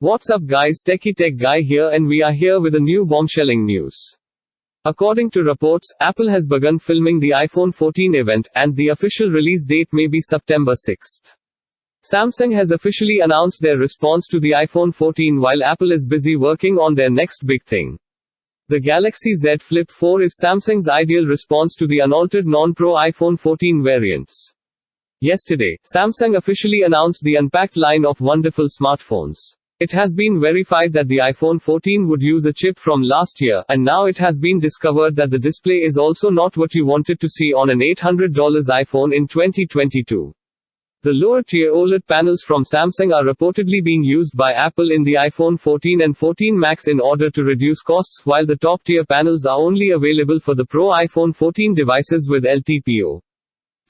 What's up guys, Techie Tech Guy here, and we are here with a new bombshelling news. According to reports, Apple has begun filming the iPhone 14 event, and the official release date may be September 6th. Samsung has officially announced their response to the iPhone 14 while Apple is busy working on their next big thing. The Galaxy Z Flip 4 is Samsung's ideal response to the unaltered non-Pro iPhone 14 variants. Yesterday, Samsung officially announced the unpacked line of wonderful smartphones. It has been verified that the iPhone 14 would use a chip from last year, and now it has been discovered that the display is also not what you wanted to see on an $800 iPhone in 2022. The lower-tier OLED panels from Samsung are reportedly being used by Apple in the iPhone 14 and 14 Max in order to reduce costs, while the top-tier panels are only available for the Pro iPhone 14 devices with LTPO.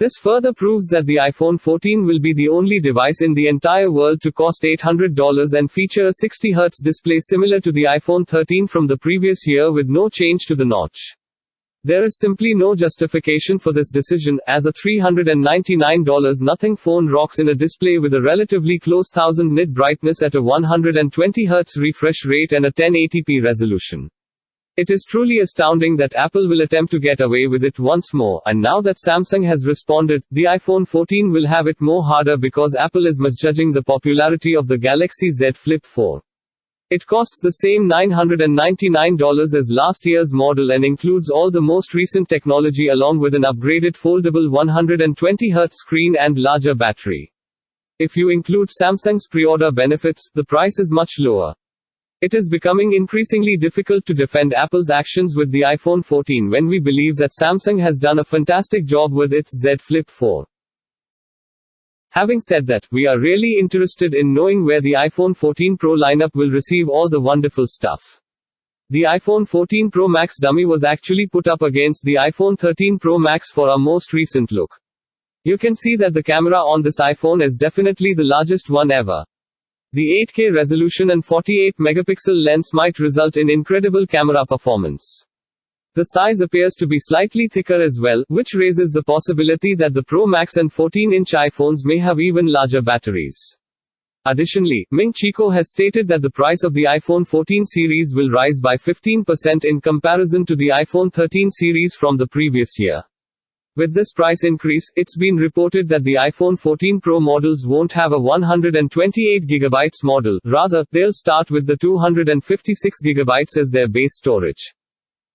This further proves that the iPhone 14 will be the only device in the entire world to cost $800 and feature a 60Hz display similar to the iPhone 13 from the previous year with no change to the notch. There is simply no justification for this decision, as a $399 nothing phone rocks in a display with a relatively close 1000 nit brightness at a 120Hz refresh rate and a 1080p resolution. It is truly astounding that Apple will attempt to get away with it once more, and now that Samsung has responded, the iPhone 14 will have it more harder because Apple is misjudging the popularity of the Galaxy Z Flip 4. It costs the same $999 as last year's model and includes all the most recent technology along with an upgraded foldable 120Hz screen and larger battery. If you include Samsung's pre-order benefits, the price is much lower. It is becoming increasingly difficult to defend Apple's actions with the iPhone 14 when we believe that Samsung has done a fantastic job with its Z Flip 4. Having said that, we are really interested in knowing where the iPhone 14 Pro lineup will receive all the wonderful stuff. The iPhone 14 Pro Max dummy was actually put up against the iPhone 13 Pro Max for our most recent look. You can see that the camera on this iPhone is definitely the largest one ever. The 8K resolution and 48-megapixel lens might result in incredible camera performance. The size appears to be slightly thicker as well, which raises the possibility that the Pro Max and 14-inch iPhones may have even larger batteries. Additionally, Ming Chico has stated that the price of the iPhone 14 series will rise by 15% in comparison to the iPhone 13 series from the previous year. With this price increase, it's been reported that the iPhone 14 Pro models won't have a 128GB model, rather, they'll start with the 256GB as their base storage.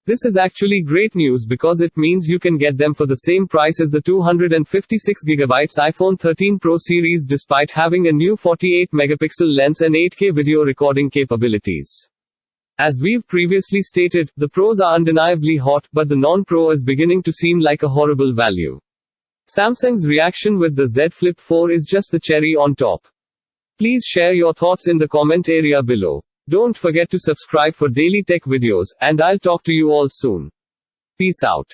This is actually great news because it means you can get them for the same price as the 256GB iPhone 13 Pro series despite having a new 48-megapixel lens and 8K video recording capabilities. As we've previously stated, the Pros are undeniably hot, but the non-Pro is beginning to seem like a horrible value. Samsung's reaction with the Z Flip 4 is just the cherry on top. Please share your thoughts in the comment area below. Don't forget to subscribe for daily tech videos, and I'll talk to you all soon. Peace out.